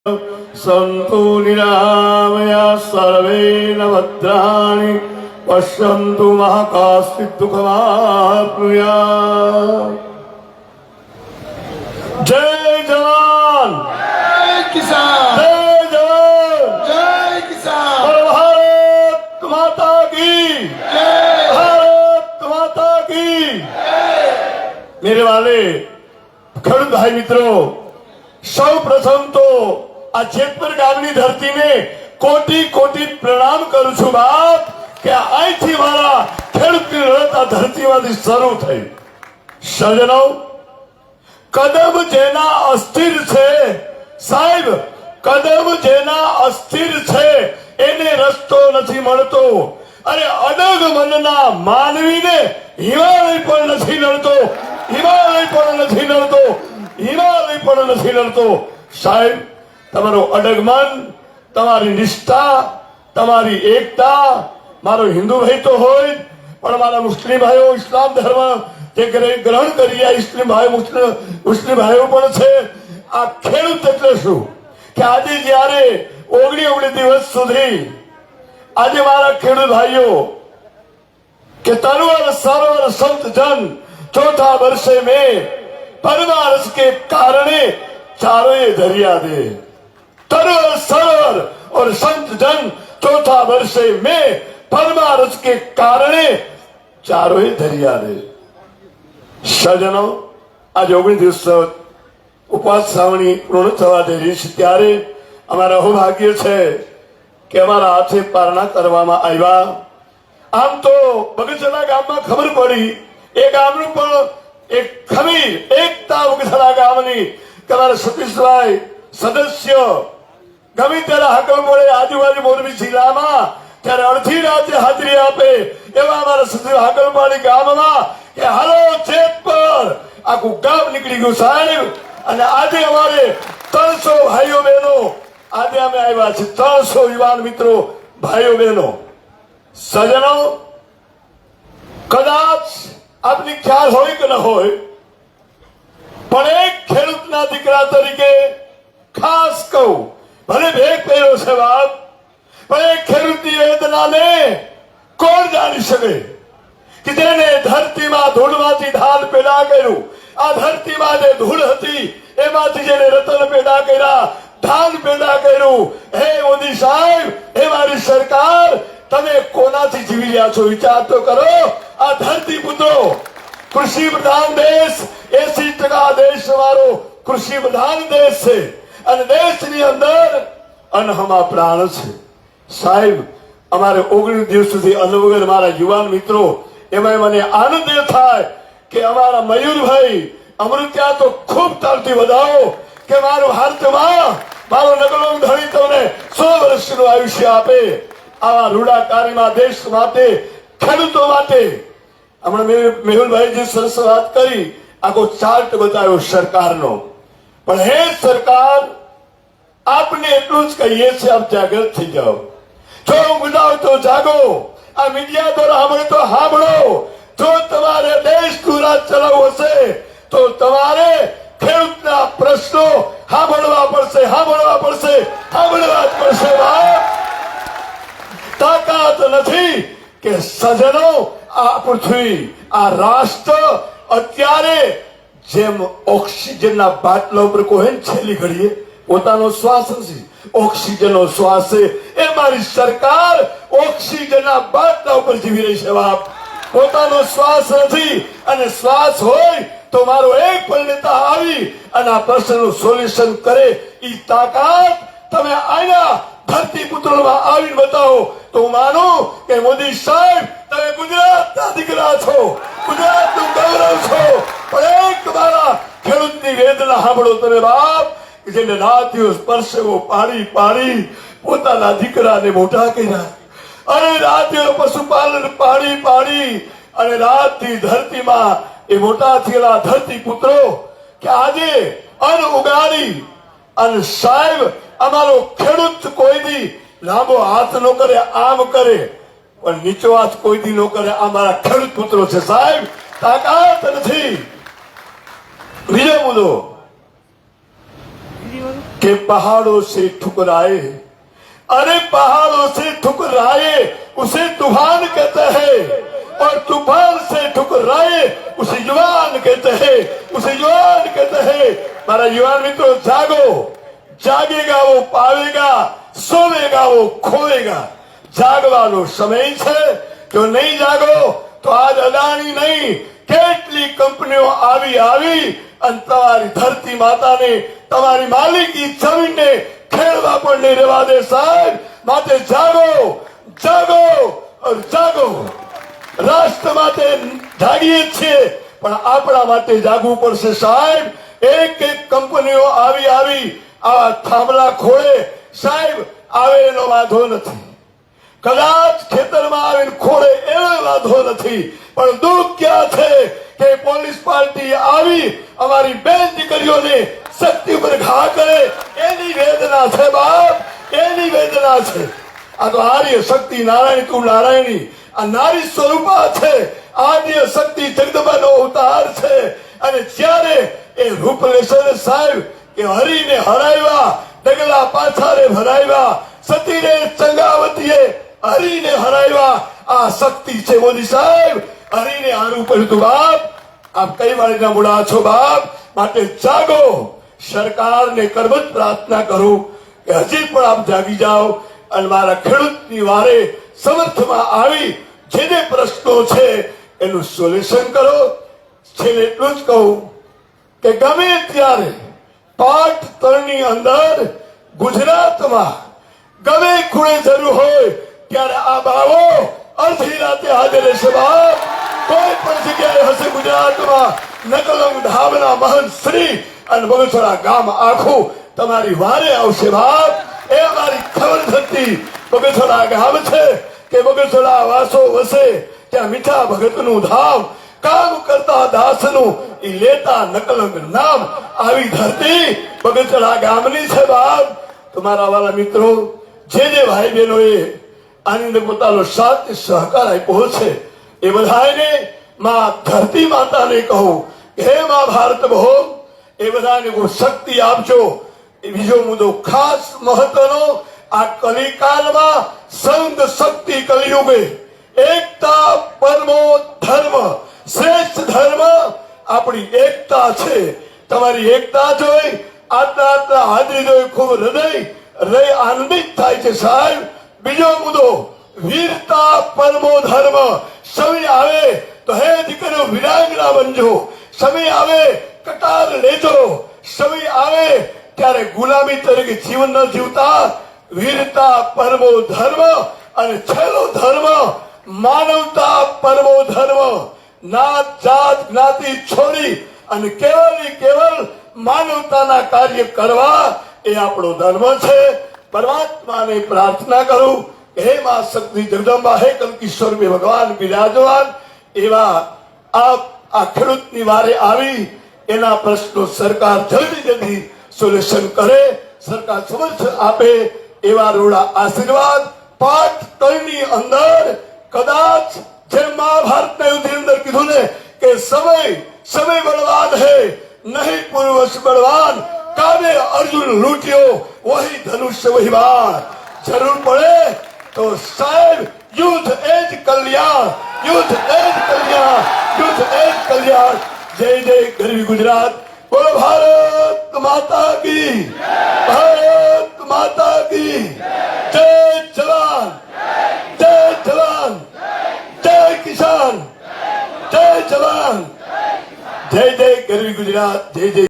सन्तु निरामया सर्वेण भद्राणि पश्यन्तु मा कश्चित् दुःखमाप्नुयात्। जय जवान, जय किसान, जय जवान, जय किसान, और भारत माता की जय, भारत माता की। मेरे वाले खेडूत भाई मित्रों, સૌ પ્રથમ તો આ જેતપુર ગામની ધરતીને કોટી કોટી પ્રણામ કરું છું બાપ કે અહીંથી મારા ખેડૂતની લડત આ ધરતીમાંથી શરૂ થઈ। સજનો, કદમ જેના અસ્થિર છે સાહેબ, કદમ જેના અસ્થિર છે એને રસ્તો નથી મળતો। અરે અડગ મનના માનવીને હિમાલય પણ નથી નડતો, હિમાલય પણ નથી નડતો, હિમાલય પણ નથી લડતો। સાહેબ, તમારો અડગ મન, તમારી નિષ્ઠા, તમારી એકતા, મારો હિન્દુ ભાઈ તો હોય પણ મારા મુસ્લિમ ભાઈઓ ઇસ્લામ ધર્મ જે ગ્રહણ કરી રહ્યા ઇસ્લામ ભાઈ મુસ્લિમ ભાઈઓ પણ છે। આ ખેડૂત એટલે શું કે આજે જયારે 19 દિવસ સુધી આજે મારા ખેડૂત ભાઈઓ કે તરવર સરવર સંત જન ચોથા વર્ષે में परमारस के कारणे चारों दरिया दे। तरवर सरोवर और संत जन चौथा वर्षे में परमारस के कारणे चारों दरिया दे। सजनो, आज 19 દિવસ ઉપવાસ શ્રાવણી પૂર્ણ થવા જઈ રહી છે ત્યારે અમારા અહોભાગ્ય છે કે અમારા હાથે પારણા કરવામાં આવ્યા। આમ તો બગસરા ગામમાં ખબર પડી એ ગામનું પણ એક ખમીર એકતા બગસરા ગામની કે અમારા સતીશભાઈ સદસ્ય ગમે ત્યારે હાકલ પડે આજુબાજુ મોરબી જિલ્લામાં ત્યારે અડધી રાતે હાજરી આપે એવા અમારા સતીશ હાકલપાડી ગામમાં કે હાલો જેતપુર આખું ગામ નીકળી ગયું સાહેબ। અને આજે અમારે 300 ભાઈઓ બહેનો આજે અમે આવ્યા છીએ, 300 યુવાન મિત્રો ભાઈઓ બહેનો। સજનો, કદાચ આપની ખ્યાલ હોય કે ન હોય પણ એક ખેડૂતના દીકરા તરીકે ખાસ કહું, ભલે ભેગ પહેર્યો છે બાપ પણ એક ખેડૂતની વેદનાને કોણ જાણી શકે કે જેને ધરતીમાં ધૂળમાંથી ધાન પેદા કર્યું, આ ધરતીમાં જે ધૂળ હતી એમાંથી જેને રતન પેદા કર્યા, ધાન પેદા કર્યું। હે મોદી સાહેબ, હે મારી સરકાર, તમે કોનાથી જીવી રહ્યા છો વિચાર તો કરો। આ ધરતી પુત્રો, કૃષિ પ્રધાન દેશ, 80% દેશ અમારો કૃષિ પ્રધાન દેશ છે અને દેશની અંદર અન્નહમા પ્રાણ છે સાહેબ। અમારે 19 દિવસ સુધી અન્ન વગર મારા યુવાન મિત્રો, એમાં મને આનંદ એ થાય કે અમારા મયુરભાઈ અમૃત્યા તો ખૂબ તાલથી વધાવો કે મારો ભારતમાં મારો નગલો ધણી તમને 100 વર્ષનું આયુષ્ય આપે। આવા રૂડા કાર્યમાં દેશ માટે, ખેડૂતો માટે હમણાં મેહુલભાઈ જે સરસ વાત કરી, આખો ચાર્ટ બતાવ્યો સરકારનો। પણ હે સરકાર, આપને એટલું જ કહીએ છીએ, આપ જાગૃત થઈ જાઓ। જો ઊંઘતા તો જાગો, આ મીડિયા દ્વારા સાંભળો તો સાંભળો। જો તમારે દેશનું રાજ ચલાવવું હશે તો તમારે ખેડૂતના પ્રશ્નો સાંભળવા પડશે, સાંભળવા પડશે, સાંભળવા જ પડશે બાપ। તાકાત નથી કે સજનો, આ પૃથ્વી, આ રાષ્ટ્ર અત્યારે જેમ ઓક્સિજનના બાટલા ઉપર કોઈ છેલ્લી ઘડીએ પોતાનો શ્વાસ નથી, ઓક્સિજનનો શ્વાસ છે એ મારી સરકાર ઓક્સિજનના બાટલા ઉપર જીવી રહી છે બાપ। પોતાનો શ્વાસ નથી અને શ્વાસ હોય તો મારો એક પણ નેતા આવી અને આ પ્રશ્નનું સોલ્યુશન કરે એ તાકાત તમે આના ધરતી પુત્રોમાં આવીને બતાવો તો હું માનું કે મોદી સાહેબ તમે ગુજરાતના દીકરા છો, ગુજરાતનું ગૌરવ છો। પણ એક મારા ખેડૂતની વેદના સાંભળો તમે બાપ, જેને રાત દિવસ પરસેવો પાડી પાડી પોતાના દીકરાને મોટા કર્યા, અને રાત દિવસ પશુપાલન પાડી પાડી અને રાતથી ધરતીમાં એ મોટા થયેલા ધરતી પુત્રો કે આજે અન્ન ઉગાડી અને સાહેબ અમારો ખેડૂત કોઈ દી લાંબો હાથ ન કરે, આમ કરે પણ નીચો હાથ કોઈ દી ન કરે। આ મારા ખેડૂત પુત્રો છે સાહેબ, તાકાત નથી। બીજો મુદ્દો कि पहाड़ों से ठुकराए, अरे पहाड़ों से ठुकराए उसे तूफान कहते हैं, और तूफान से ठुकराए उसे युवान कहते हैं, उसे युवान कहते हैं। मारा युवान मित्रों, जागो, जागेगा वो पावेगा, सोवेगा वो खोएगा। जागવાનો સમય છે। જો નહીં જાગો તો આજ અદાણી નહીં, કેટલી કંપનીઓ આવી અને તમારી ધરતી માતાને, તમારી માલિકી જમીનને ખેડવા પણ નહીં રહેવા દે સાહેબ। માટે જાગો, જાગો और જાગો। રાષ્ટ્ર માટે જાગીએ છીએ, પણ આપણા માટે જાગવું પડશે સાહેબ। એક એક કંપનીઓ આવી આવા થાંભલા ખોળે સાહેબ, આવે એનો વાંધો નથી, કદાચ ખેતરમાં આવીને ખોળે એનો વાંધો નથી, પણ દુઃખ ક્યાં છે કે પોલીસ પાર્ટી આવી અમારી બેન દીકરીઓને શક્તિ ઉપર ઘા કરે, એની વેદના છે બાપ, એની વેદના છે। આ તો આર્ય શક્તિ નારાયણ તું નારાયણી, આ નારી સ્વરૂપા છે, આદ્ય શક્તિ જગદંબાનો અવતાર છે। અને જ્યારે એ રૂપ લેશે ને સાહેબ, કે હરીને હરાવ્યા, ડગલા પાછારે ભરાવ્યા, સતીને ચંગાવતીએ હરીને હરાવ્યા, આ શક્તિ છે મોદી સાહેબ। હરીને હારવું પડ્યું તું બાપ, આપ કઈ વાળીના મૂળા છો બાપ। માટે જાગો। સરકારને કરબત પ્રાર્થના કરું કે હજી પણ આપ જાગી જાઓ અને મારા ખેડૂતની વારે સમર્થમાં આવી જે પ્રશ્નો છે એનું સોલ્યુશન કરો। છેલ્લે એટલું જ કહું કે ગમે ત્યારે પાઠ 3 ની અંદર ગુજરાતમાં ગમે ખૂણે જરૂર હોય ત્યારે આ બાવો અડધી રાતે હાજર રહેશે બાપ। કોઈ પણ જગ્યાએ હશે ગુજરાતમાં, નકલંગ ધામના મહંત શ્રી અને બગસરા ગામ આખું તમારી વારે આવશે બાપ। એ મારી ખબર થતી બગસરા ગામ છે કે બગસરા વાસો વસે, ત્યાં મીઠા ભગતનું ધામ, કામ કરતા દાસનું ઈ લેતા નકલંગ નામ, આવી ધરતી બગસરા ગામની છે બાપ। તમારા વાલા મિત્રો, જે ભાઈ બહેનોએ આની અંદર પોતાનો સાથ સહકાર આપ્યો છે, એ બધાને માં ધરતી માતાને કહું કે હે માં ભારત બહુ, એ બધાને કોઈ શક્તિ આપજો। એ બીજો મુદ્દો ખાસ મહત્વનો, આ કલિકાલમાં સંઘ શક્તિ કલિયુગે, એકતા પરમો ધર્મ, શ્રેષ્ઠ ધર્મ આપણી એકતા છે। તમારી એકતા જોઈ આટલા હાજરી જોઈ ખૂબ હૃદય રહી આનંદિત થાય છે સાહેબ। બીજો મુદ્દો, વીરતા પરમો ધર્મ। સમય આવે તો હે દીકરીઓ વિરાંગના બનજો, સમય આવે કટાર લેજો, સમય આવે ત્યારે ગુલામી તરીકે જીવન ન જીવતા, વીરતા પરમો ધર્મ। અને છેલ્લો ધર્મ માનવતા પરમો ધર્મ। નાત જાત જ્ઞાતિ છોડી અને કેવલ માનવતાના કાર્ય કરવા એ આપણો ધર્મ છે। પરમાત્માને પ્રાર્થના કરું કે હે માં શક્તિ જગદંબા, હે કલ્કીશ્વર ભગવાન બિરાજમાન એવા આપ આ ખેડૂતની વારે આવી એના પ્રશ્નો સરકાર જલ્દી સોલ્યુશન કરે, સરકાર સમર્થ આપે એવા રૂડા આશીર્વાદ। પાઠ 3 ની અંદર કદાચ જેમ મહાભારતના યુદ્ધની અંદર કીધું ને કે સમય બળવાન હૈ નહીં પૂર્વશ બળવાન, કામે અર્જુન લૂટ્યો વહી ધનુષ્ય વહી બાણ। જરૂર પડે તો સાહેબ યુદ્ધ એ જ કલ્યાણ, યુદ્ધ એ જ કલ્યાણ, યુદ્ધ એ જ કલ્યાણ। જય જય ગરવી ગુજરાત। બોલો ભારત માતા કી, ભારત માતા કી જય। જવાન જય જવાન, જય કિસાન, જય જવાન, જય જય ગરવી ગુજરાત, જય જય।